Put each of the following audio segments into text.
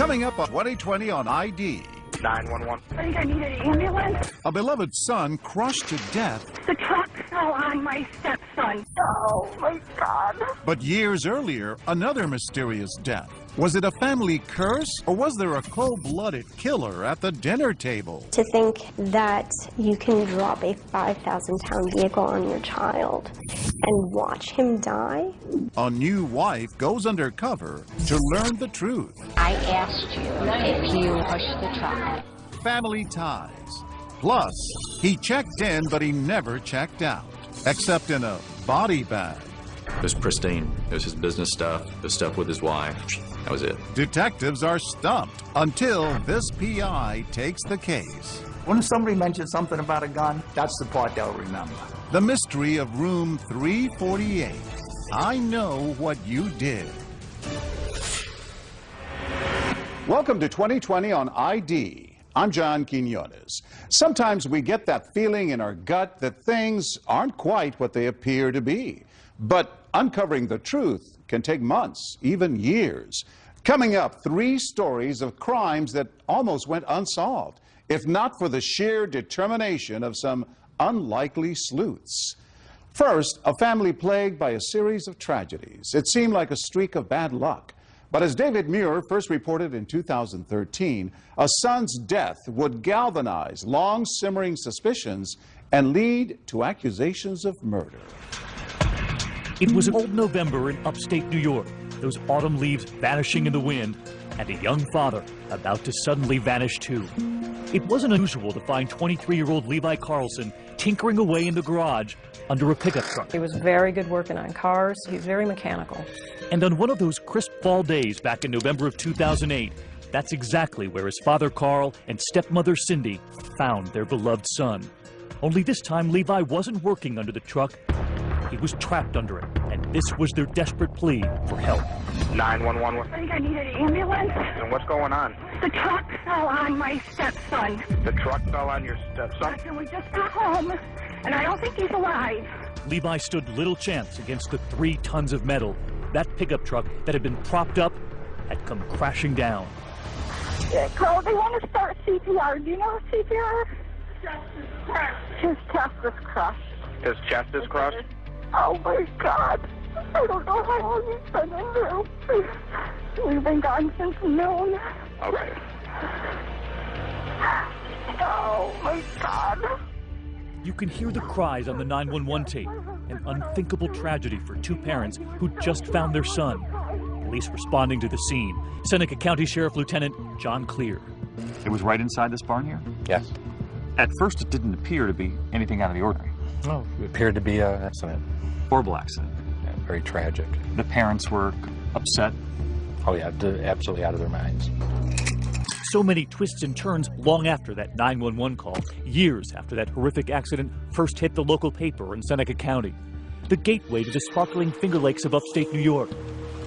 Coming up on 2020 on ID. 911. I think I need an ambulance. A beloved son crushed to death. The truck fell on my stepson. Oh, my God. But years earlier, another mysterious death. Was it a family curse, or was there a cold-blooded killer at the dinner table? To think that you can drop a 5,000-pound vehicle on your child and watch him die? A new wife goes undercover to learn the truth. I asked you if you pushed the truck. Family ties. Plus, he checked in, but he never checked out, except in a body bag. It was pristine. It was his business stuff, the stuff with his wife. That was it. Detectives are stumped until this PI takes the case. When somebody mentions something about a gun, that's the part they'll remember. The mystery of room 348. I know what you did. Welcome to 2020 on ID. I'm John Quinones. Sometimes we get that feeling in our gut that things aren't quite what they appear to be. But uncovering the truth can take months, even years. Coming up, 3 stories of crimes that almost went unsolved, if not for the sheer determination of some unlikely sleuths. First, a family plagued by a series of tragedies. It seemed like a streak of bad luck. But as David Muir first reported in 2013, a son's death would galvanize long-simmering suspicions and lead to accusations of murder. It was an old November in upstate New York, those autumn leaves vanishing in the wind, and a young father about to suddenly vanish too. It wasn't unusual to find 23-year-old Levi Carlson tinkering away in the garage under a pickup truck. He was very good working on cars. He was very mechanical. And on one of those crisp fall days back in November of 2008, that's exactly where his father Carl and stepmother Cindy found their beloved son. Only this time Levi wasn't working under the truck. He was trapped under it, and this was their desperate plea for help. 911. I think I need an ambulance. And what's going on? The truck fell on my stepson. The truck fell on your stepson? And we just got home, and I don't think he's alive. Levi stood little chance against the 3 tons of metal. That pickup truck that had been propped up had come crashing down. Yeah, Carl, they want to start CPR. Do you know CPR? His chest is crushed. His chest is crushed? Oh my God. I don't know how long he's been in there. We've been gone since noon. Okay. Oh my God. You can hear the cries on the 911 tape. An unthinkable tragedy for 2 parents who just found their son. Police responding to the scene. Seneca County Sheriff Lieutenant John Clear. It was right inside this barn here? Yes. At first, it didn't appear to be anything out of the ordinary. No, it appeared to be an accident. Horrible accident. Yeah, very tragic. The parents were upset. Oh yeah, absolutely out of their minds. So many twists and turns long after that 911 call, years after that horrific accident first hit the local paper in Seneca County. The gateway to the sparkling Finger Lakes of upstate New York.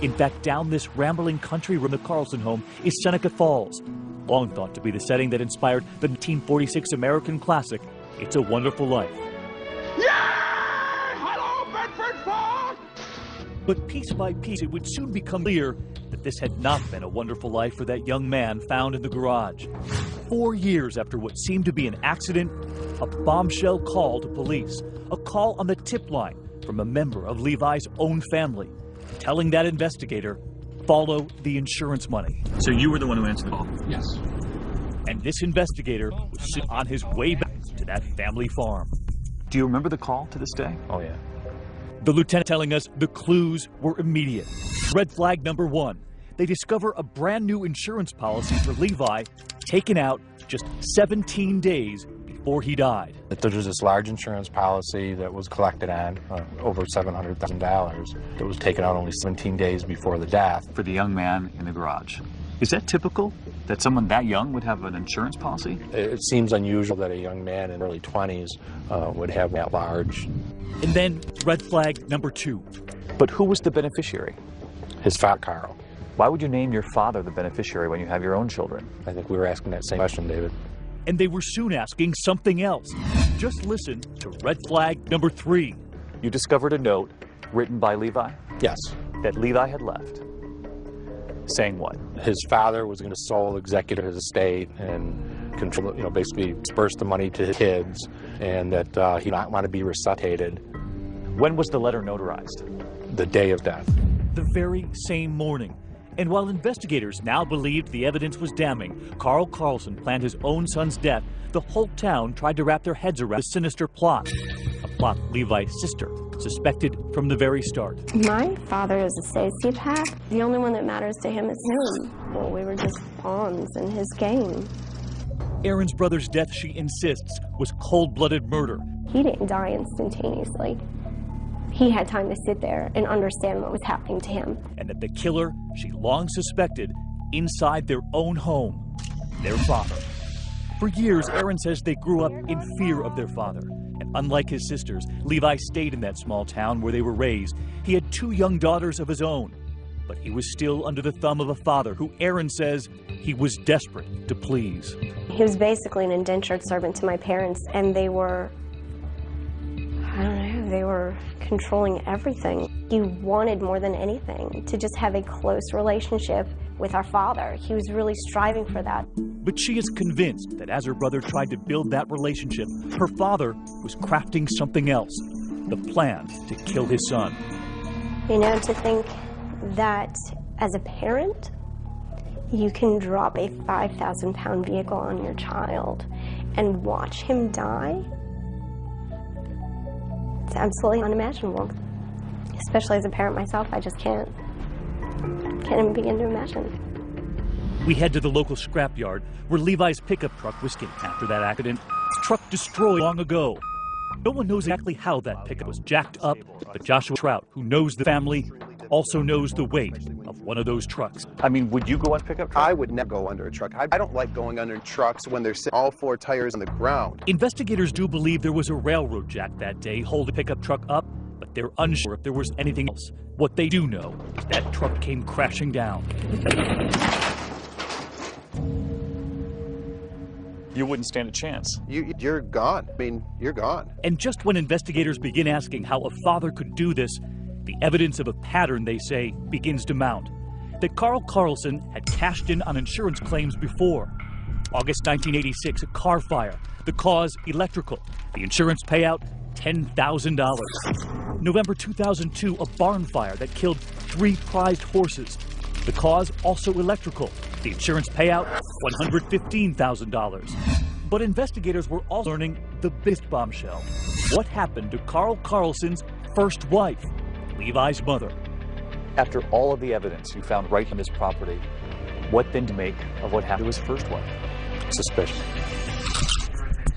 In fact, down this rambling country from the Carlson home is Seneca Falls, long thought to be the setting that inspired the 1946 American classic, It's a Wonderful Life. Hello, Bedford Falls! But piece by piece, it would soon become clear that this had not been a wonderful life for that young man found in the garage. 4 years after what seemed to be an accident, a bombshell call to police. A call on the tip line from a member of Levi's own family, telling that investigator, follow the insurance money. So you were the one who answered the call? Yes. And this investigator was on his way back to that family farm. Do you remember the call to this day? Oh yeah. The lieutenant telling us the clues were immediate. Red flag number 1. They discover a brand new insurance policy for Levi taken out just 17 days before he died. There was this large insurance policy that was collected on over $700,000 that was taken out only 17 days before the death. For the young man in the garage. Is that typical that someone that young would have an insurance policy? It seems unusual that a young man in early 20s would have that large. And then red flag number 2. But who was the beneficiary? His father, Carl. Why would you name your father the beneficiary when you have your own children? I think we were asking that same question, David. And they were soon asking something else. Just listen to red flag number 3. You discovered a note written by Levi? Yes. That Levi had left. Saying what? His father was going to sole executor his estate and control, basically disperse the money to his kids, and that he did not want to be resuscitated. When was the letter notarized? The day of death. The very same morning. And while investigators now believed the evidence was damning, Carl Carlson planned his own son's death, the whole town tried to wrap their heads around the sinister plot. A plot Levi's sister suspected from the very start. My father is a sociopath. The only one that matters to him is him. Well, we were just pawns in his game. Aaron's brother's death, she insists, was cold-blooded murder. He didn't die instantaneously. He had time to sit there and understand what was happening to him. And that the killer, she long suspected, inside their own home, their father. For years, Aaron says they grew up in fear of their father. And unlike his sisters, Levi stayed in that small town where they were raised. He had 2 young daughters of his own. But he was still under the thumb of a father who Aaron says he was desperate to please. He was basically an indentured servant to my parents, and they were, I don't know, they were controlling everything. He wanted more than anything to just have a close relationship with our father. He was really striving for that. But she is convinced that as her brother tried to build that relationship, her father was crafting something else, the plan to kill his son. You know, to think that as a parent, you can drop a 5,000-pound vehicle on your child and watch him die, it's absolutely unimaginable. Especially as a parent myself, I just can't even begin to imagine. We head to the local scrapyard where Levi's pickup truck was skinned after that accident. The truck destroyed long ago. No one knows exactly how that pickup was jacked up, but Joshua Trout, who knows the family, also knows the weight of one of those trucks. I mean, would you go on pickup truck? I would never go under a truck. I don't like going under trucks when there's all 4 tires on the ground. Investigators do believe there was a railroad jack that day holding the pickup truck up, but they're unsure if there was anything else. What they do know is that truck came crashing down. You wouldn't stand a chance. You're gone. I mean, you're gone. And just when investigators begin asking how a father could do this, the evidence of a pattern, they say, begins to mount. That Carl Carlson had cashed in on insurance claims before. August 1986, a car fire. The cause, electrical. The insurance payout, $10,000. November 2002, a barn fire that killed 3 prized horses. The cause, also electrical. The insurance payout, $115,000. But investigators were also learning the biggest bombshell. What happened to Carl Carlson's first wife, Levi's mother? After all of the evidence you found right on this property, what then to make of what happened to his first wife? Suspicion.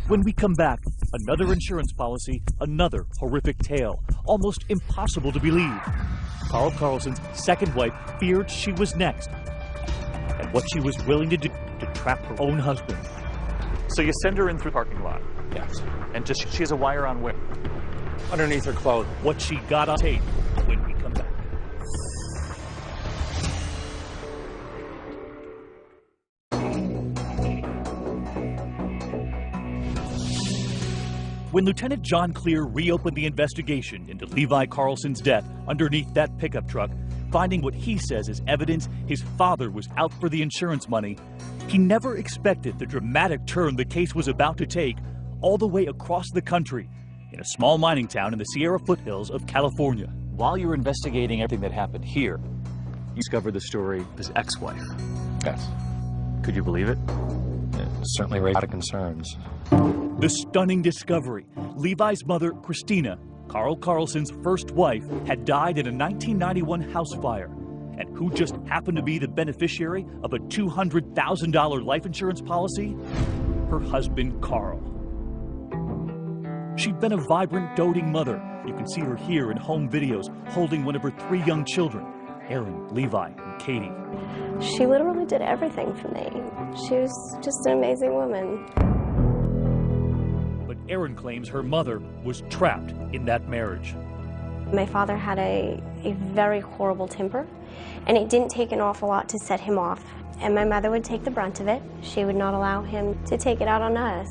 When we come back, another insurance policy, another horrific tale, almost impossible to believe. Carl Carlson's second wife feared she was next, and what she was willing to do to trap her own husband. So you send her in through the parking lot? Yes. And she has a wire on where? Underneath her clothes. What she got on tape when we come back. When Lieutenant John Clear reopened the investigation into Levi Carlson's death underneath that pickup truck, finding what he says is evidence his father was out for the insurance money, he never expected the dramatic turn the case was about to take all the way across the country in a small mining town in the Sierra foothills of California. While you were investigating everything that happened here, you discovered the story of his ex-wife. Yes. Could you believe it? It certainly raised a lot of concerns. The stunning discovery: Levi's mother, Christina, Carl Carlson's first wife, had died in a 1991 house fire. And who just happened to be the beneficiary of a $200,000 life insurance policy? Her husband, Carl. She'd been a vibrant, doting mother. You can see her here in home videos, holding one of her 3 young children, Aaron, Levi, and Katie. She literally did everything for me. She was just an amazing woman. But Aaron claims her mother was trapped in that marriage. My father had a very horrible temper, and it didn't take an awful lot to set him off. And my mother would take the brunt of it. She would not allow him to take it out on us.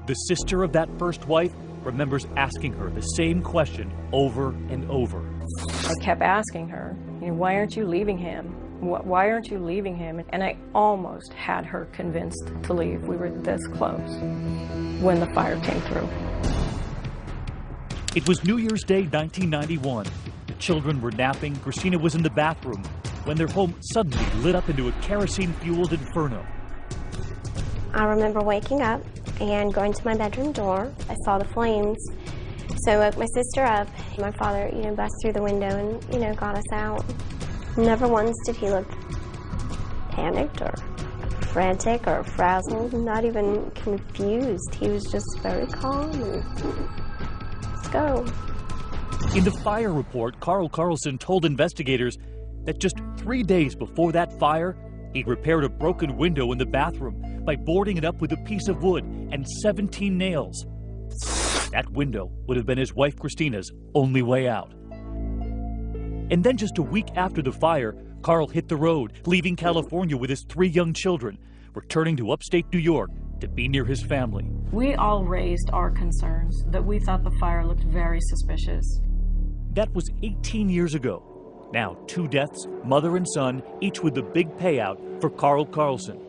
The sister of that first wife remembers asking her the same question over and over. I kept asking her, why aren't you leaving him? Why aren't you leaving him? And I almost had her convinced to leave. We were this close when the fire came through. It was New Year's Day, 1991. The children were napping. Christina was in the bathroom when their home suddenly lit up into a kerosene-fueled inferno. I remember waking up and going to my bedroom door. I saw the flames. So I woke my sister up. My father, bust through the window and, got us out. Never once did he look panicked or frantic or frazzled, not even confused. He was just very calm and let's go. In the fire report, Carl Carlson told investigators that just 3 days before that fire, he'd repaired a broken window in the bathroom by boarding it up with a piece of wood and 17 nails. That window would have been his wife Christina's only way out. And then just a week after the fire, Carl hit the road, leaving California with his 3 young children, returning to upstate New York to be near his family. We all raised our concerns that we thought the fire looked very suspicious. That was 18 years ago. Now 2 deaths, mother and son, each with a big payout for Carl Carlson.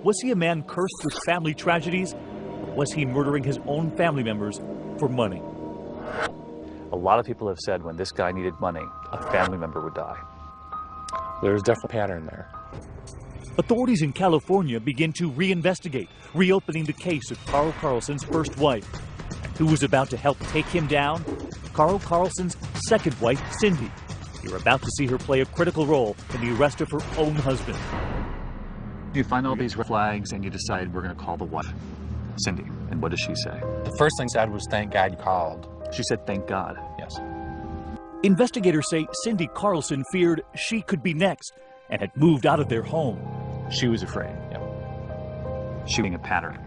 Was he a man cursed with family tragedies? Or was he murdering his own family members for money? A lot of people have said when this guy needed money, a family member would die. There's definitely a pattern there. Authorities in California begin to reinvestigate, reopening the case of Carl Carlson's first wife. And who was about to help take him down? Carl Carlson's second wife, Cindy. You're about to see her play a critical role in the arrest of her own husband. You find all these red flags and you decide we're going to call the wife, Cindy. And what does she say? The first thing said was, "Thank God you called." She said, "Thank God." Yes. Investigators say Cindy Carlson feared she could be next and had moved out of their home. She was afraid. Yep. She being a pattern.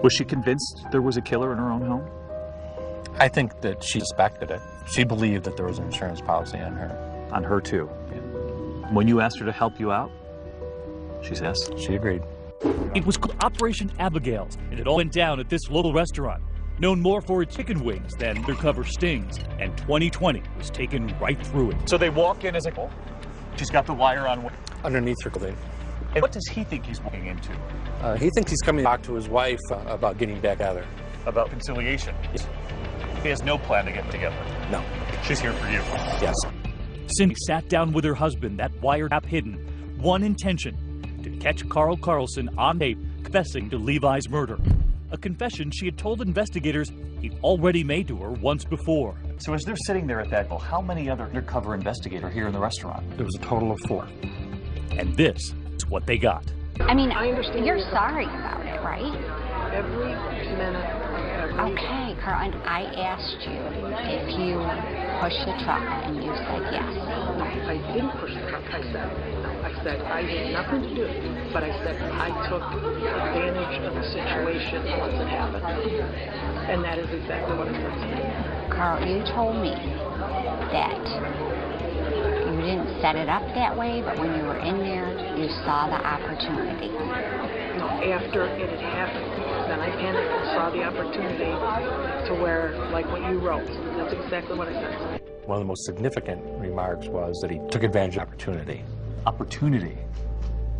Was she convinced there was a killer in her own home? I think that she suspected it. She believed that there was an insurance policy on her. On her too? Yeah. When you asked her to help you out, she says? She agreed. It was called Operation Abigail's, and it all went down at this local restaurant, known more for its chicken wings than undercover stings, and 2020 was taken right through it. So they walk in as a... She's got the wire on... Underneath her clothing. And what does he think he's walking into? He thinks he's coming to talk to his wife about getting back together. About conciliation? Yes. He has no plan to get together? No. She's here for you? Yes. Cindy sat down with her husband, that wiretap hidden. One intention, to catch Carl Carlson on tape confessing to Levi's murder. A confession she had told investigators he'd already made to her once before. So as they're sitting there at that, how many other undercover investigators are here in the restaurant? There was a total of 4. And this is what they got. I mean, I understand you're sorry about it, right? Every minute. Okay, Carl, and I asked you if you pushed the truck, and you said yes. No, I didn't push the truck. I said I had nothing to do, but I said I took advantage of the situation once it happened. And that is exactly what I said. Carl, you told me that you didn't set it up that way, but when you were in there, you saw the opportunity. No, after it had happened, then I panicked and saw the opportunity to where, like what you wrote. That's exactly what I said. One of the most significant remarks was that he took advantage of opportunity. Opportunity.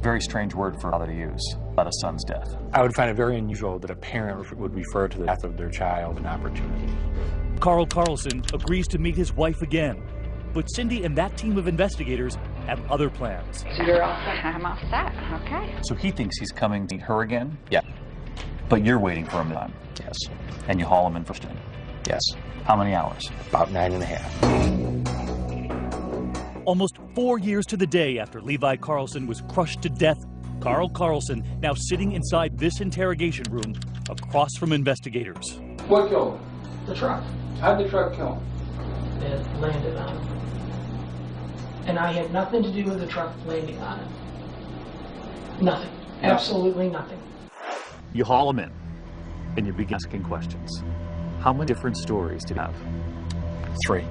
Very strange word for a father to use about a son's death. I would find it very unusual that a parent would refer to the death of their child an opportunity. Carl Carlson agrees to meet his wife again, but Cindy and that team of investigators have other plans. So you're all set? I'm all set, okay. So he thinks he's coming to meet her again? Yeah. But you're waiting for him to time? Yes. And you haul him in first in? Yes. How many hours? About 9.5. Almost 4 years to the day after Levi Carlson was crushed to death, Carl Carlson now sitting inside this interrogation room across from investigators. What killed him? The truck. How'd the truck kill him? It landed on him. And I had nothing to do with the truck landing on him. Nothing. Absolutely nothing. You haul him in, and you begin asking questions. How many different stories do you have? 3.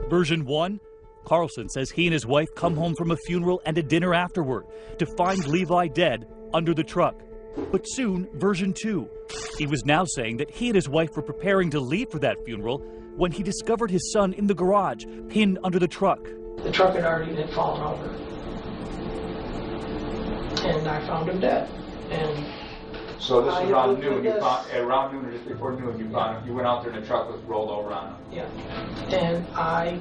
Version 1, Carlson says he and his wife come home from a funeral and a dinner afterward to find Levi dead under the truck. But soon, version 2, he was now saying that he and his wife were preparing to leave for that funeral when he discovered his son in the garage, pinned under the truck. The truck had fallen over. And I found him dead. And so this was around noon. You found around noon or just before noon. You found him. You went out there and the truck was rolled over on him. Yeah. And I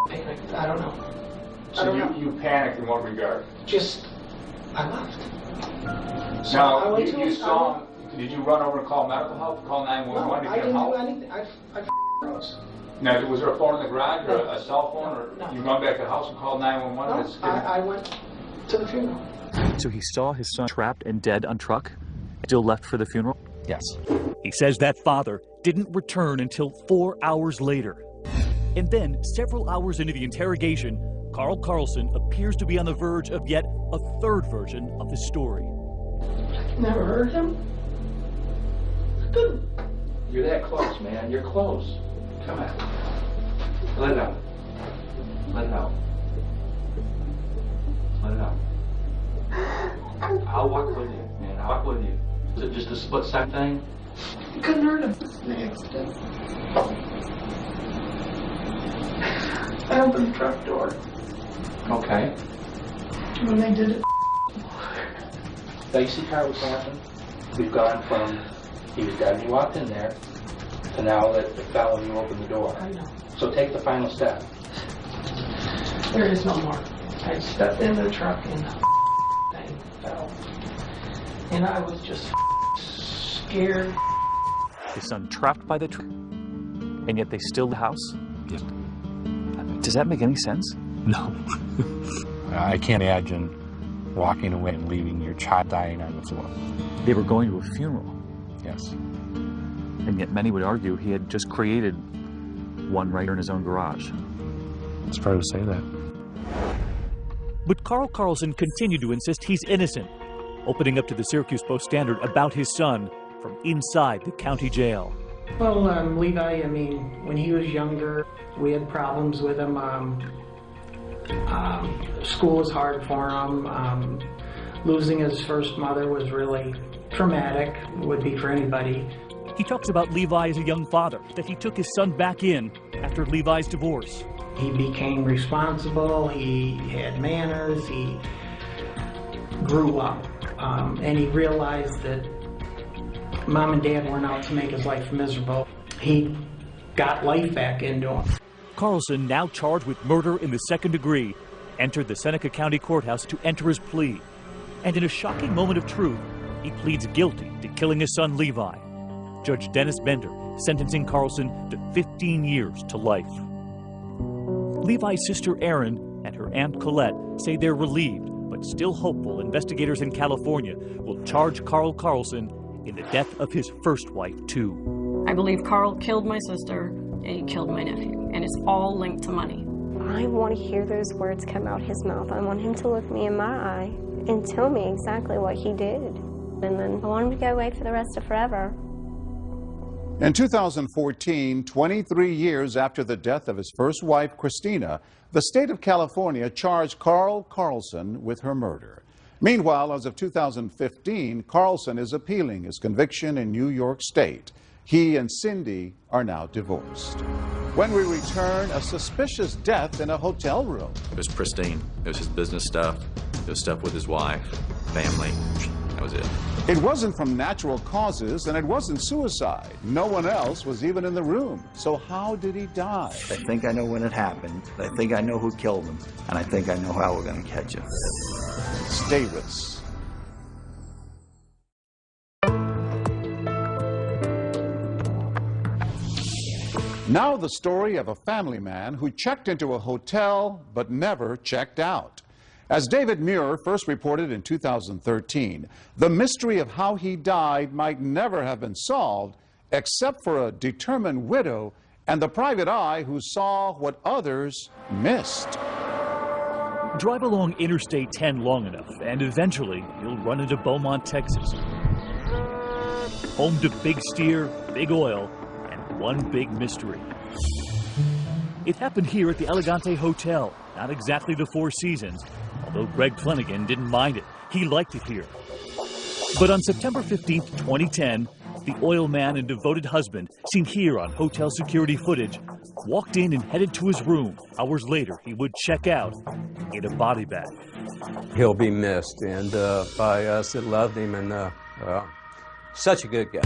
panicked. I don't know. So you panicked in what regard? Just I left. So now you saw him. Did you run over and call medical help? Call 911 to get help? I didn't do anything. I froze. Now, was there a phone in the garage or No. a cell phone, or you run back to the house and call 911? No, I went to the funeral. So he saw his son trapped and dead on truck, still left for the funeral? Yes. He says that father didn't return until 4 hours later. And then, several hours into the interrogation, Carl Carlson appears to be on the verge of yet a third version of the story. Never heard him? Good. You're that close, man. You're close. Come on. Let it out. Let it out. Let it out. I'll walk with you, man. I'll walk with you. Is it just a split-second thing? You couldn't hurt him. The accident. I opened the truck door. Okay. When they did it. Now you see how it's happened? We've gone from he was dead and you walked in there to now that it fell and you opened the door. I know. So take the final step. There is no more. I stepped into the truck and the thing fell. And I was just scared. His son trapped by the truck, and yet they still the house? Yeah. Does that make any sense? No. I can't imagine walking away and leaving your child dying on the floor. They were going to a funeral. Yes. And yet many would argue he had just created one right here in his own garage. It's fair to say that. But Carl Carlson continued to insist he's innocent, opening up to the Syracuse Post-Standard about his son from inside the county jail. Well, Levi, I mean, when he was younger, we had problems with him. School was hard for him. Losing his first mother was really traumatic, would be for anybody. He talks about Levi as a young father, that he took his son back in after Levi's divorce. He became responsible, he had manners, he grew up, and he realized that Mom and Dad weren't out to make his life miserable. He got life back into him. Carlson, now charged with murder in the second degree, entered the Seneca County Courthouse to enter his plea. And in a shocking moment of truth, he pleads guilty to killing his son Levi. Judge Dennis Bender sentencing Carlson to 15 years to life. Levi's sister Erin and her aunt Colette say they're relieved, but still hopeful investigators in California will charge Carl Carlson in the death of his first wife, too. I believe Carl killed my sister and he killed my nephew, and it's all linked to money. I want to hear those words come out his mouth. I want him to look me in my eye and tell me exactly what he did. And then I want him to go away for the rest of forever. In 2014, 23 years after the death of his first wife, Christina, the state of California charged Carl Carlson with her murder. Meanwhile, as of 2015, Carlson is appealing his conviction in New York State. He and Cindy are now divorced. When we return, a suspicious death in a hotel room. It was pristine. It was his business stuff. It was stuff with his wife, family. That was it. It wasn't from natural causes, and it wasn't suicide. No one else was even in the room. So how did he die? I think I know when it happened. I think I know who killed him. And I think I know how we're going to catch him. Stay with us. Now the story of a family man who checked into a hotel but never checked out. As David Muir first reported in 2013, the mystery of how he died might never have been solved except for a determined widow and the private eye who saw what others missed. Drive along Interstate 10 long enough, and eventually you'll run into Beaumont, Texas. Home to Big Steer, Big Oil, and one big mystery. It happened here at the Elegante Hotel, not exactly the Four Seasons, although Greg Flanagan didn't mind it. He liked it here. But on September 15th, 2010, The oil man and devoted husband, seen here on hotel security footage, walked in and headed to his room. Hours later, he would check out in a body bag. He'll be missed, and by us that loved him, and such a good guy.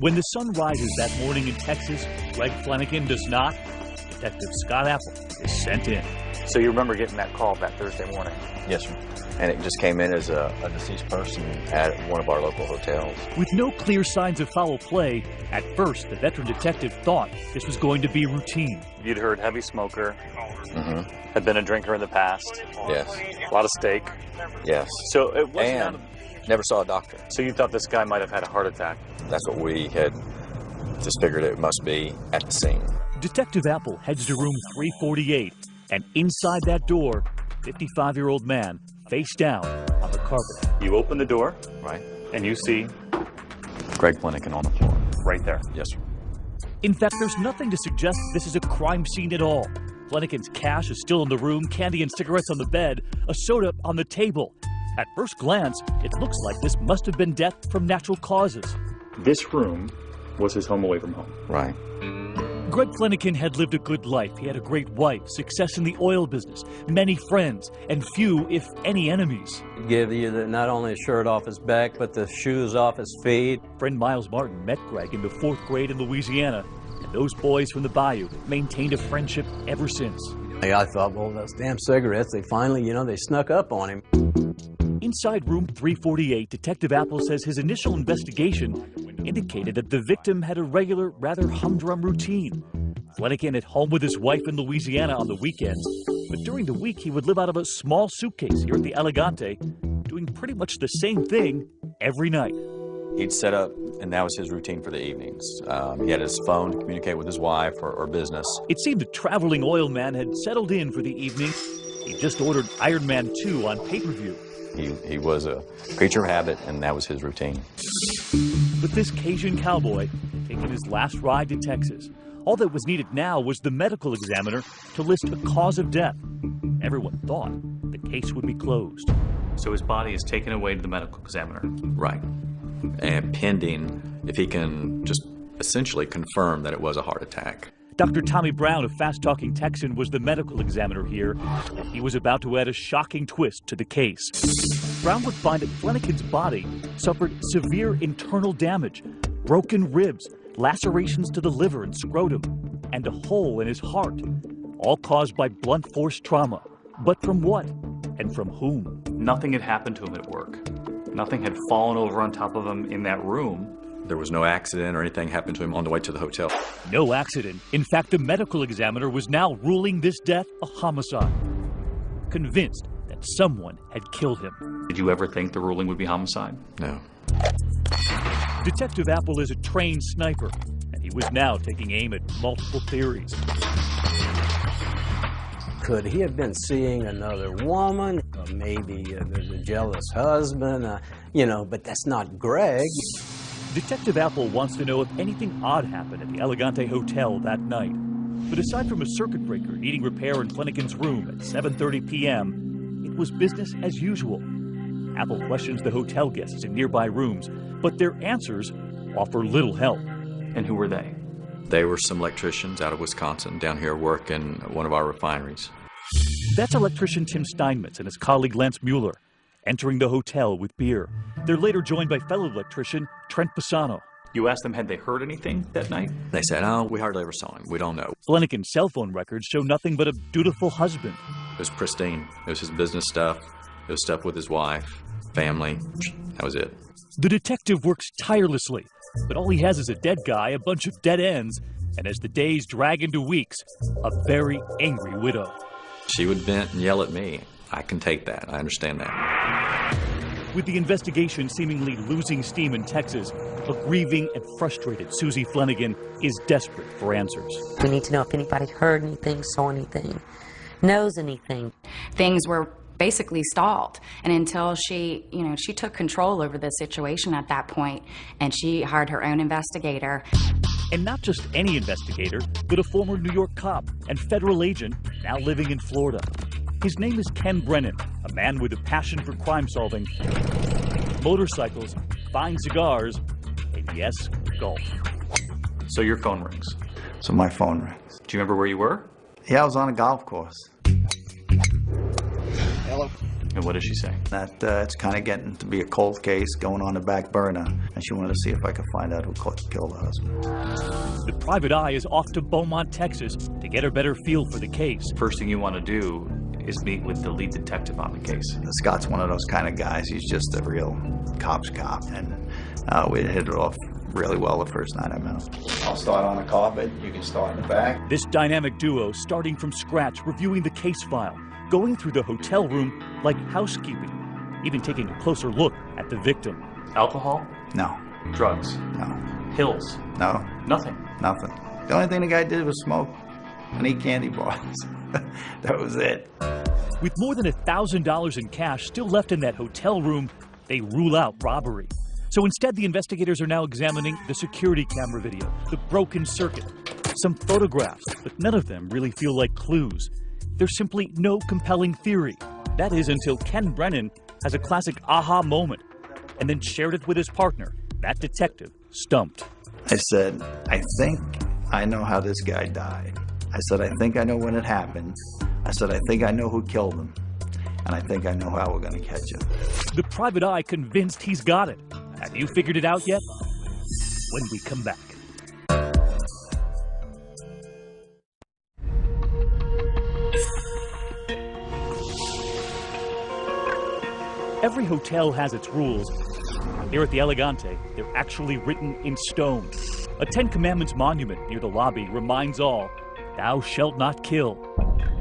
When the sun rises that morning in Texas, Greg Flanagan does not. Detective Scott Apple is sent in. So you remember getting that call that Thursday morning? Yes, sir. And it just came in as a deceased person at one of our local hotels. With no clear signs of foul play, at first the veteran detective thought this was going to be routine. You'd heard heavy smoker, had been a drinker in the past. Yes. A lot of steak. Yes. So it wasn't and never saw a doctor. So you thought this guy might have had a heart attack? That's what we had just figured it must be at the scene. Detective Apple heads to room 348, and inside that door, 55-year-old man face down on the carpet. You open the door, right, and you see Greg Flanagan on the floor. Right there. Yes, sir. In fact, there's nothing to suggest this is a crime scene at all. Flanagan's cash is still in the room, candy and cigarettes on the bed, a soda on the table. At first glance, it looks like this must have been death from natural causes. This room was his home away from home. Right. Greg Flanagan had lived a good life. He had a great wife, success in the oil business, many friends, and few, if any, enemies. Give you not only a shirt off his back, but the shoes off his feet. Friend Miles Martin met Greg in the 4th grade in Louisiana, and those boys from the bayou maintained a friendship ever since. I thought, well, those damn cigarettes, they finally, they snuck up on him. Inside room 348, Detective Apple says his initial investigation indicated that the victim had a regular, rather humdrum routine. Flanagan at home with his wife in Louisiana on the weekends, but during the week he would live out of a small suitcase here at the Elegante, doing pretty much the same thing every night. He'd set up, and that was his routine for the evenings. He had his phone to communicate with his wife or business. It seemed the traveling oil man had settled in for the evening. He just ordered Iron Man 2 on pay-per-view. He was a creature of habit, and that was his routine. But this Cajun cowboy had taken his last ride to Texas. All that was needed now was the medical examiner to list a cause of death. Everyone thought the case would be closed. So his body is taken away to the medical examiner. Right. And pending if he can just essentially confirm that it was a heart attack. Dr. Tommy Brown, a fast-talking Texan, was the medical examiner here. He was about to add a shocking twist to the case. Brown would find that Flanagan's body suffered severe internal damage, broken ribs, lacerations to the liver and scrotum, and a hole in his heart, all caused by blunt force trauma. But from what? And from whom? Nothing had happened to him at work. Nothing had fallen over on top of him in that room. There was no accident or anything happened to him on the way to the hotel. No accident. In fact, the medical examiner was now ruling this death a homicide, convinced that someone had killed him. Did you ever think the ruling would be homicide? No. Detective Apple is a trained sniper, and he was now taking aim at multiple theories. Could he have been seeing another woman? Or maybe there's a jealous husband, but that's not Greg. Detective Apple wants to know if anything odd happened at the Elegante Hotel that night. But aside from a circuit breaker needing repair in Flanagan's room at 7:30 p.m., it was business as usual. Apple questions the hotel guests in nearby rooms, but their answers offer little help. And who were they? They were some electricians out of Wisconsin down here working at one of our refineries. That's electrician Tim Steinmetz and his colleague Lance Mueller, entering the hotel with beer. They're later joined by fellow electrician Trent Pisano. You asked them, had they heard anything that night? They said, oh, we hardly ever saw him. We don't know. Flanagan's cell phone records show nothing but a dutiful husband. It was pristine. It was his business stuff. It was stuff with his wife, family. That was it. The detective works tirelessly, but all he has is a dead guy, a bunch of dead ends, and as the days drag into weeks, a very angry widow. She would vent and yell at me. I can take that. I understand that. With the investigation seemingly losing steam in Texas, a grieving and frustrated Susie Flanagan is desperate for answers. We need to know if anybody heard anything, saw anything, knows anything. Things were basically stalled, and until she took control over the situation at that point, and she hired her own investigator. And not just any investigator, but a former New York cop and federal agent now living in Florida. His name is Ken Brennan, a man with a passion for crime solving, motorcycles, fine cigars, yes, golf. So your phone rings. So my phone rings. Do you remember where you were? Yeah, I was on a golf course. Hello. And what did she say? That it's kind of getting to be a cold case going on the back burner, and she wanted to see if I could find out who killed her husband. The private eye is off to Beaumont, Texas to get a better feel for the case. First thing you want to do is meet with the lead detective on the case. Scott's one of those kind of guys. He's just a real cop's cop, and we hit it off really well the first night I met him. I'll start on the carpet. You can start in the back. This dynamic duo starting from scratch, reviewing the case file, going through the hotel room like housekeeping, even taking a closer look at the victim. Alcohol? No. Drugs? No. Pills? No. Nothing? Nothing. The only thing the guy did was smoke and eat candy bars. That was it. With more than $1,000 in cash still left in that hotel room, they rule out robbery. So instead, the investigators are now examining the security camera video, the broken circuit, some photographs, but none of them really feel like clues. There's simply no compelling theory. That is until Ken Brennan has a classic aha moment and then shared it with his partner, that detective, stumped. I said, I think I know how this guy died. I said, I think I know when it happened. I said, I think I know who killed him. And I think I know how we're going to catch him. The private eye convinced he's got it. Have you figured it out yet? When we come back. Every hotel has its rules. Here at the Elegante, they're actually written in stone. A Ten Commandments monument near the lobby reminds all, thou shalt not kill.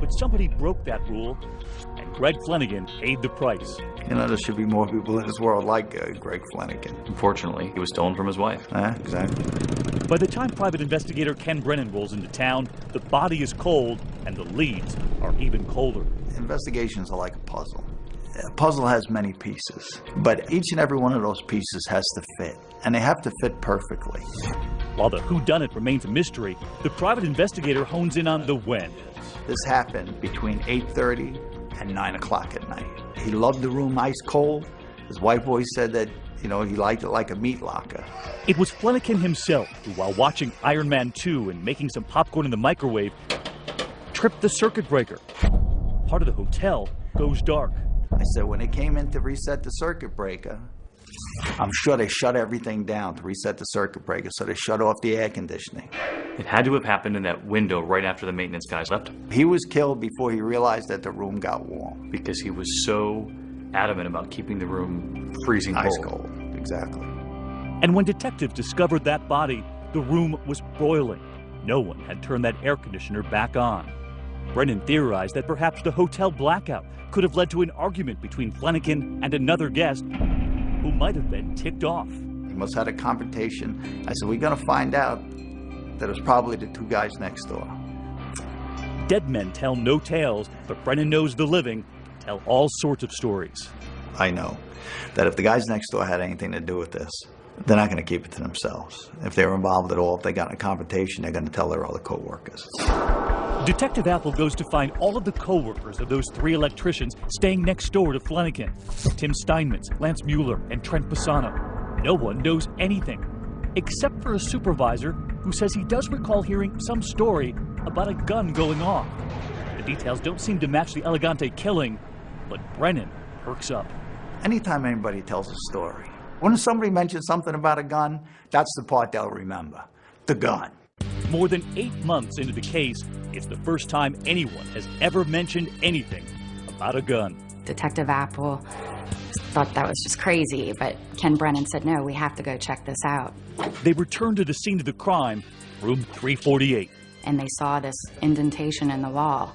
But somebody broke that rule, and Greg Flanagan paid the price. You know, there should be more people in this world like Greg Flanagan. Unfortunately, he was stolen from his wife. Exactly. By the time private investigator Ken Brennan rolls into town, the body is cold, and the leads are even colder. Investigations are like a puzzle. A puzzle has many pieces, but each and every one of those pieces has to fit, and they have to fit perfectly. While the whodunit remains a mystery, the private investigator hones in on the when. This happened between 8:30 and 9 o'clock at night. He loved the room ice cold. His wife always said that, you know, he liked it like a meat locker. It was Flanagan himself who, while watching Iron Man 2 and making some popcorn in the microwave, tripped the circuit breaker. Part of the hotel goes dark. I said, when they came in to reset the circuit breaker, I'm sure they shut everything down to reset the circuit breaker, so they shut off the air conditioning. It had to have happened in that window right after the maintenance guys left. He was killed before he realized that the room got warm. Because he was so adamant about keeping the room freezing cold. Ice cold, exactly. And when detectives discovered that body, the room was broiling. No one had turned that air conditioner back on. Brennan theorized that perhaps the hotel blackout could have led to an argument between Flanagan and another guest who might have been ticked off. He must have had a confrontation. I said, we're going to find out that it was probably the two guys next door. Dead men tell no tales, but Brennan knows the living tell all sorts of stories. I know that if the guys next door had anything to do with this, they're not going to keep it to themselves. If they were involved at all, if they got in a confrontation, they're going to tell their other co-workers. Detective Apple goes to find all of the co-workers of those three electricians staying next door to Flanagan. Tim Steinmetz, Lance Mueller, and Trent Pisano. No one knows anything, except for a supervisor who says he does recall hearing some story about a gun going off. The details don't seem to match the Elegante killing, but Brennan perks up. Anytime anybody tells a story, when somebody mentions something about a gun, that's the part they'll remember. The gun. More than 8 months into the case, it's the first time anyone has ever mentioned anything about a gun. Detective Apple thought that was just crazy, but Ken Brennan said, no, we have to go check this out. They returned to the scene of the crime, room 348. And they saw this indentation in the wall.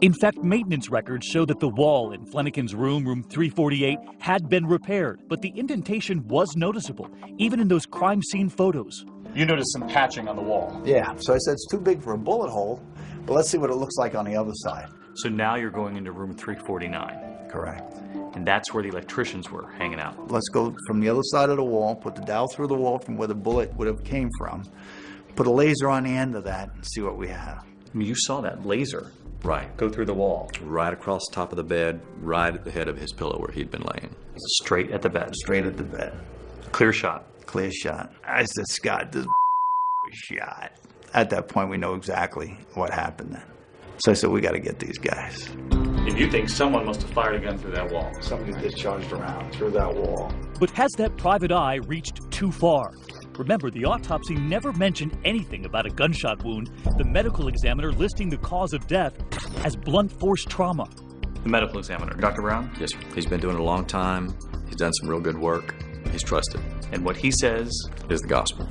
In fact, maintenance records show that the wall in Flanagan's room, room 348, had been repaired, but the indentation was noticeable, even in those crime scene photos. You noticed some patching on the wall. Yeah, so I said it's too big for a bullet hole, but let's see what it looks like on the other side. So now you're going into room 349. Correct. And that's where the electricians were hanging out. Let's go from the other side of the wall, put the dowel through the wall from where the bullet would have came from, put a laser on the end of that, and see what we have. I mean, you saw that laser. Right. Go through the wall. Right across the top of the bed, right at the head of his pillow where he'd been laying. Straight at the bed. Straight at the bed. Clear shot. clear shot. I said, Scott, this was shot. At that point, we know exactly what happened then. So I said, we got to get these guys. And you think someone must have fired a gun through that wall? Somebody discharged around through that wall. But has that private eye reached too far? Remember, the autopsy never mentioned anything about a gunshot wound, the medical examiner listing the cause of death as blunt force trauma. The medical examiner, Dr. Brown? Yes, sir. He's been doing it a long time. He's done some real good work. He's trusted. And what he says is the gospel.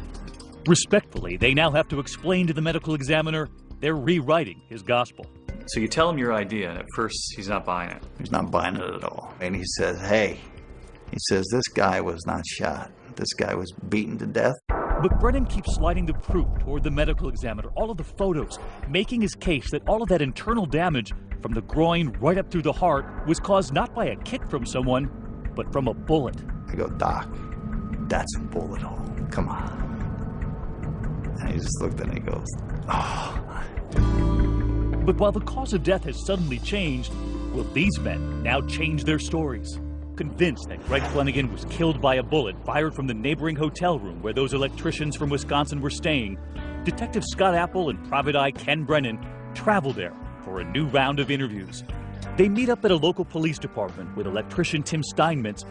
Respectfully, they now have to explain to the medical examiner they're rewriting his gospel. So you tell him your idea, and at first he's not buying it. He's not buying it at all. And he says, hey, he says, this guy was not shot. This guy was beaten to death. But Brennan keeps sliding the proof toward the medical examiner, all of the photos, making his case that all of that internal damage from the groin right up through the heart was caused not by a kick from someone, but from a bullet. I go, Doc, that's a bullet hole. Come on. And he just looked at me and goes, oh. But while the cause of death has suddenly changed, will these men now change their stories? Convinced that Greg Flanagan was killed by a bullet fired from the neighboring hotel room where those electricians from Wisconsin were staying, Detective Scott Apple and Private Eye Ken Brennan travel there for a new round of interviews. They meet up at a local police department with electrician Tim Steinmetz,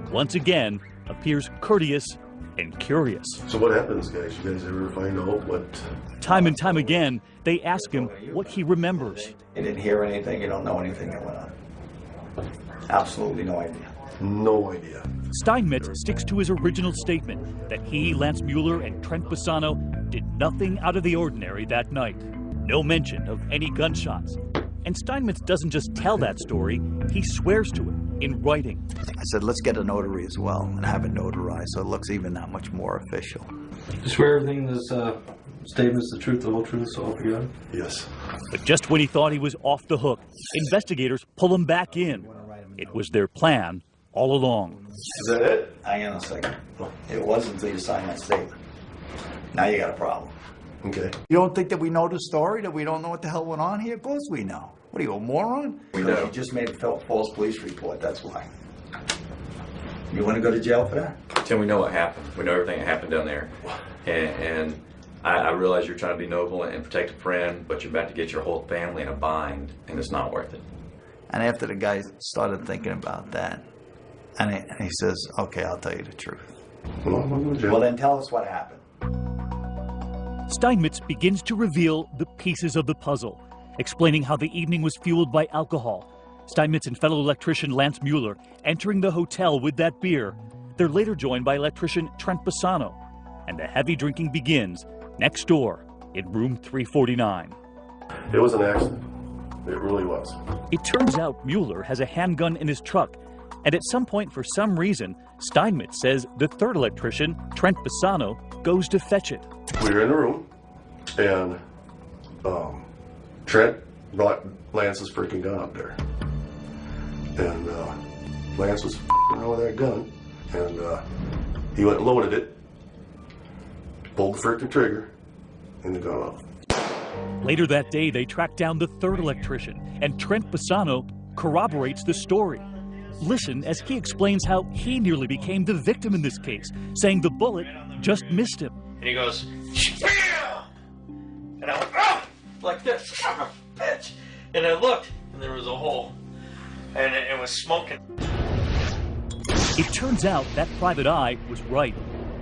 who once again appears courteous and curious. So what happens, guys? You guys ever find out what... Time and time again, they ask him what he remembers. You didn't hear anything, you don't know anything that went on. Absolutely no idea. No idea. Steinmetz sticks to his original statement that he, Lance Mueller, and Trent Bassano did nothing out of the ordinary that night. No mention of any gunshots. And Steinmetz doesn't just tell that story, he swears to it in writing. I said, let's get a notary as well and have it notarized so it looks even that much more official. You swear everything in this statement is the truth, the whole truth, so help you God? Yes. But just when he thought he was off the hook, investigators pull him back in. It was their plan all along. Is that it? Hang on a second. It wasn't until you signed that statement. Now you got a problem. Okay. You don't think that we know the story, that we don't know what the hell went on here? Of course we know. What are you, a moron? We know. You just made a false police report, that's why. You want to go to jail for that? Tim, we know what happened. We know everything that happened down there. And I realize you're trying to be noble and protect a friend, but you're about to get your whole family in a bind, and it's not worth it. And after the guy started thinking about that, and he says, okay, I'll tell you the truth. Well, then tell us what happened. Steinmetz begins to reveal the pieces of the puzzle, explaining how the evening was fueled by alcohol. Steinmetz and fellow electrician Lance Mueller entering the hotel with that beer. They're later joined by electrician Trent Bassano. And the heavy drinking begins next door in room 349. It was an accident. It really was. It turns out Mueller has a handgun in his truck. And at some point, for some reason, Steinmetz says the third electrician, Trent Bassano, goes to fetch it. We were in a room, and Trent brought Lance's freaking gun up there. And Lance was around with that gun, and he went and loaded it, pulled the freaking trigger, and the gun off. Later that day, they track down the third electrician, and Trent Bassano corroborates the story. Listen as he explains how he nearly became the victim in this case, saying the bullet just missed him. And he goes, "Bam!" And I went, "Oh!" like this, son of a bitch. And I looked, and there was a hole, and it was smoking. It turns out that private eye was right.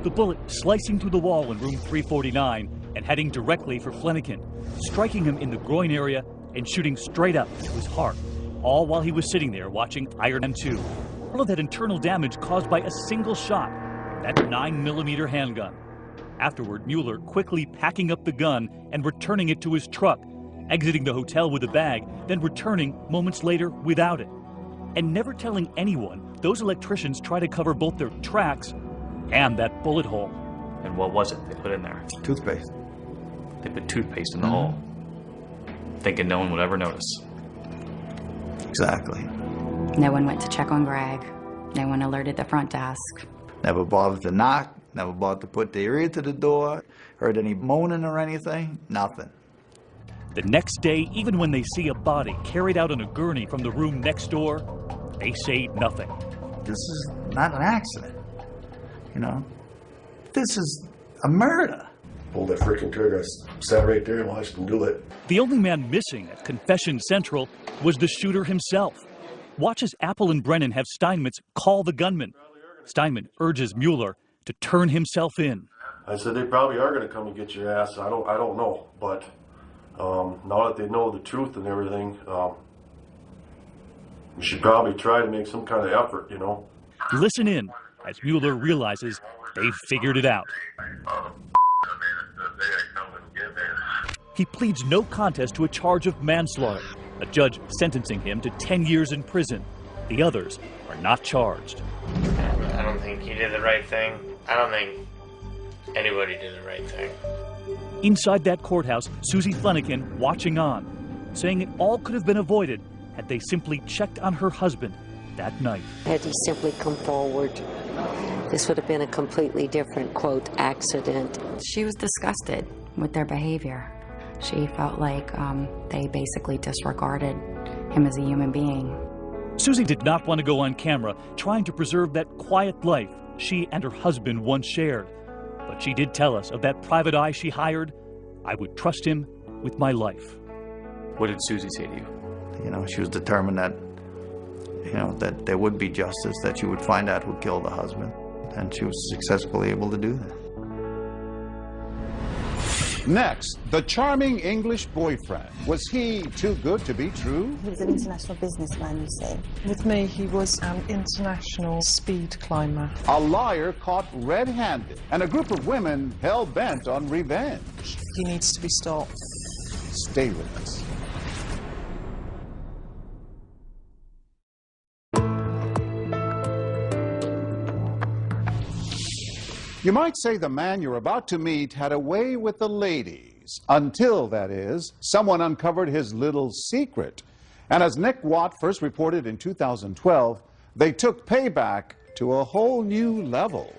The bullet slicing through the wall in room 349 and heading directly for Flanagan, striking him in the groin area and shooting straight up into his heart, all while he was sitting there watching Iron Man 2. All of that internal damage caused by a single shot, that 9mm handgun. Afterward, Mueller quickly packing up the gun and returning it to his truck, exiting the hotel with a bag, then returning moments later without it. And never telling anyone, those electricians try to cover both their tracks and that bullet hole. And what was it they put in there? Toothpaste. They put toothpaste in the hole, thinking no one would ever notice. Exactly. No one went to check on Greg. No one alerted the front desk. Never bothered to knock, never bothered to put their ear to the door, heard any moaning or anything, nothing. The next day, even when they see a body carried out on a gurney from the room next door, they say nothing. This is not an accident, you know? This is a murder. Pulled that freaking trigger. I sat right there and watched him do it. The only man missing at Confession Central was the shooter himself. Watch as Apple and Brennan have Steinmetz call the gunman. Steinmetz urges Mueller to turn himself in. I said, they probably are going to come and get your ass. I don't know. But now that they know the truth and everything, you should probably try to make some kind of effort, you know. Listen in as Mueller realizes they've figured it out. He pleads no contest to a charge of manslaughter, a judge sentencing him to 10 years in prison. The others are not charged. I don't think he did the right thing. I don't think anybody did the right thing. Inside that courthouse, Susie Flanagan watching on, saying it all could have been avoided had they simply checked on her husband that night. Had he simply come forward, this would have been a completely different, quote, accident. She was disgusted with their behavior. She felt like they basically disregarded him as a human being. Susie did not want to go on camera trying to preserve that quiet life she and her husband once shared. But she did tell us of that private eye she hired. I would trust him with my life. What did Susie say to you? You know, she was determined that, you know, that there would be justice, that she would find out who killed the husband. And she was successfully able to do that. Next, the charming English boyfriend. Was he too good to be true? He was an international businessman, you see. With me, he was an international speed climber. A liar caught red-handed, and a group of women hell-bent on revenge. He needs to be stopped. Stay with us. You might say the man you're about to meet had a way with the ladies, until, that is, someone uncovered his little secret. And as Nick Watt first reported in 2012, they took payback to a whole new level.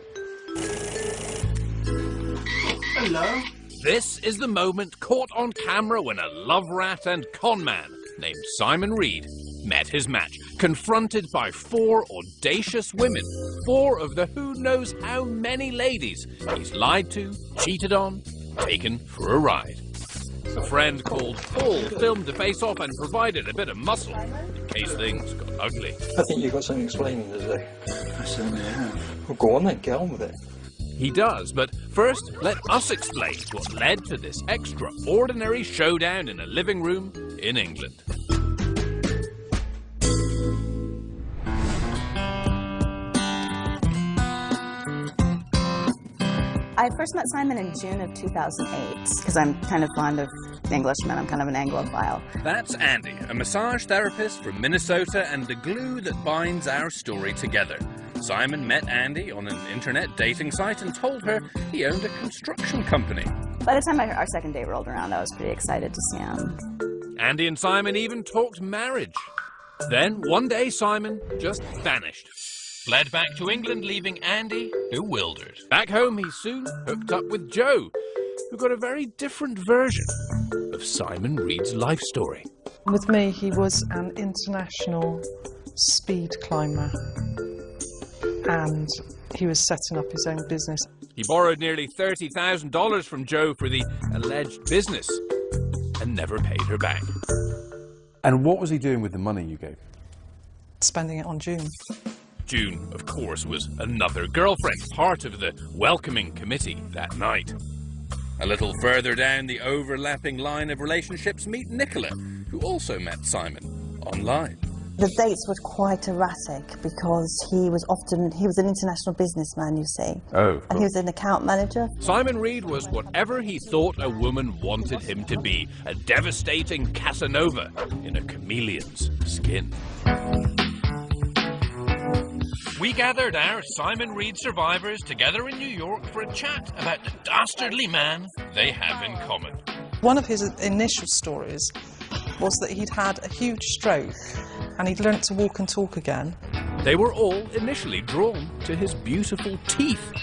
Hello. This is the moment caught on camera when a love rat and con man named Simon Reed met his match, confronted by 4 audacious women, 4 of the who knows how many ladies he's lied to, cheated on, taken for a ride. A friend called Paul filmed the face-off and provided a bit of muscle in case things got ugly. I think you've got something explaining to do. I certainly have. Well, go on then, get on with it. He does, but first, let us explain what led to this extraordinary showdown in a living room in England. I first met Simon in June of 2008, because I'm kind of fond of Englishmen. I'm kind of an Anglophile. That's Andy, a massage therapist from Minnesota and the glue that binds our story together. Simon met Andy on an internet dating site and told her he owned a construction company. By the time our second date rolled around, I was pretty excited to see him. Andy and Simon even talked marriage. Then, one day, Simon just vanished. Fled back to England, leaving Andy bewildered. Back home, he soon hooked up with Joe, who got a very different version of Simon Reed's life story. With me, he was an international speed climber, and he was setting up his own business. He borrowed nearly $30,000 from Joe for the alleged business and never paid her back. And what was he doing with the money you gave? Spending it on June. June, of course, was another girlfriend, part of the welcoming committee that night. A little further down the overlapping line of relationships, meet Nicola, who also met Simon online. The dates were quite erratic because he was an international businessman, you see. Oh, and he was an account manager. Simon Reed was whatever he thought a woman wanted him to be, a devastating Casanova in a chameleon's skin. We gathered our Simon Reed survivors together in New York for a chat about the dastardly man they have in common. One of his initial stories was that he'd had a huge stroke and he'd learnt to walk and talk again. They were all initially drawn to his beautiful teeth.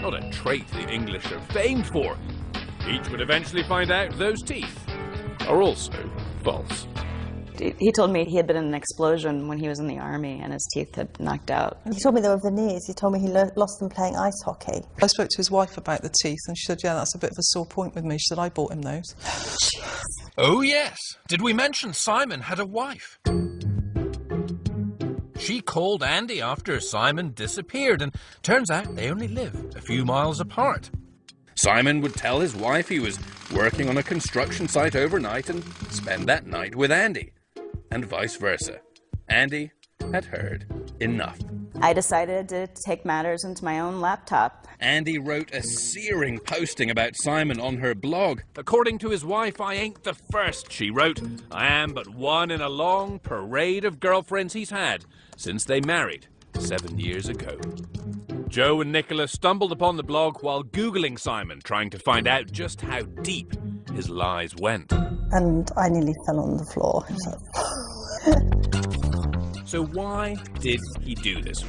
Not a trait the English are famed for. Each would eventually find out those teeth are also false. He told me he had been in an explosion when he was in the army and his teeth had knocked out. He told me they were veneers. He told me he lost them playing ice hockey. I spoke to his wife about the teeth and she said, yeah, that's a bit of a sore point with me. She said, I bought him those. Oh yes, did we mention Simon had a wife? She called Andy after Simon disappeared, and turns out they only live a few miles apart. Simon would tell his wife he was working on a construction site overnight and spend that night with Andy, and vice versa. Andy had heard enough. I decided to take matters into my own laptop. Andy wrote a searing posting about Simon on her blog. According to his wife, I ain't the first, she wrote. I am but one in a long parade of girlfriends he's had since they married 7 years ago. Joe and Nicola stumbled upon the blog while Googling Simon, trying to find out just how deep his lies went. And I nearly fell on the floor. So why did he do this?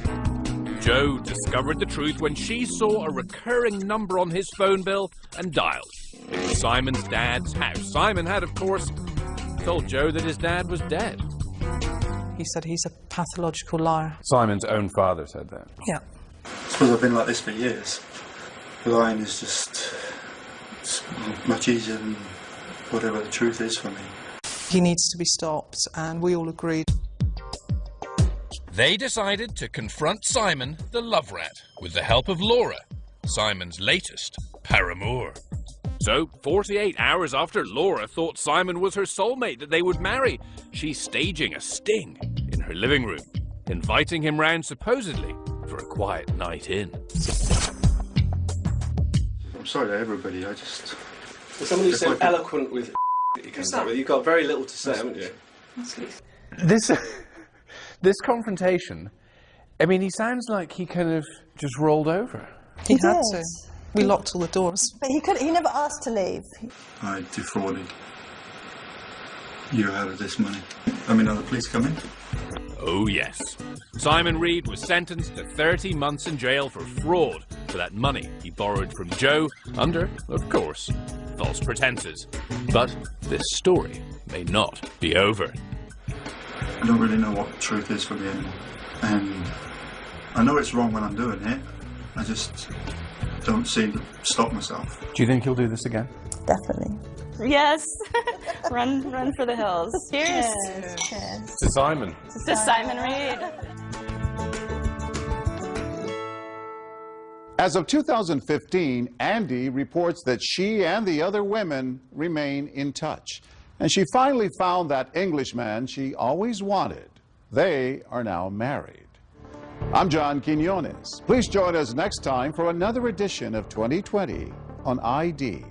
Joe discovered the truth when she saw a recurring number on his phone bill and dialed. It was Simon's dad's house. Simon had, of course, told Joe that his dad was dead. He said he's a pathological liar. Simon's own father said that? Yeah. I suppose I've been like this for years. The lying is just it's much easier than whatever the truth is for me. He needs to be stopped, and we all agreed. They decided to confront Simon, the love rat, with the help of Laura, Simon's latest paramour. So, 48 hours after Laura thought Simon was her soulmate that they would marry, she's staging a sting in her living room, inviting him round supposedly for a quiet night in. I'm sorry to everybody, I just... For somebody so eloquent with that you comes up with, you've got very little to say, haven't you? This confrontation, I mean, he sounds like he kind of just rolled over. He had to. We locked all the doors. But he never asked to leave. I defrauded you out of this money. I mean, are the police coming? Oh yes. Simon Reed was sentenced to 30 months in jail for fraud for that money he borrowed from Joe under, of course, false pretenses. But this story may not be over. I don't really know what the truth is for me anymore. And I know it's wrong when I'm doing it. I just don't seem to stop myself. Do you think he'll do this again? Definitely. Yes. run for the hills. Cheers. Cheers. To Simon. To Simon Reed. As of 2015, Andy reports that she and the other women remain in touch. And she finally found that Englishman she always wanted. They are now married. I'm John Quinones. Please join us next time for another edition of 2020 on ID.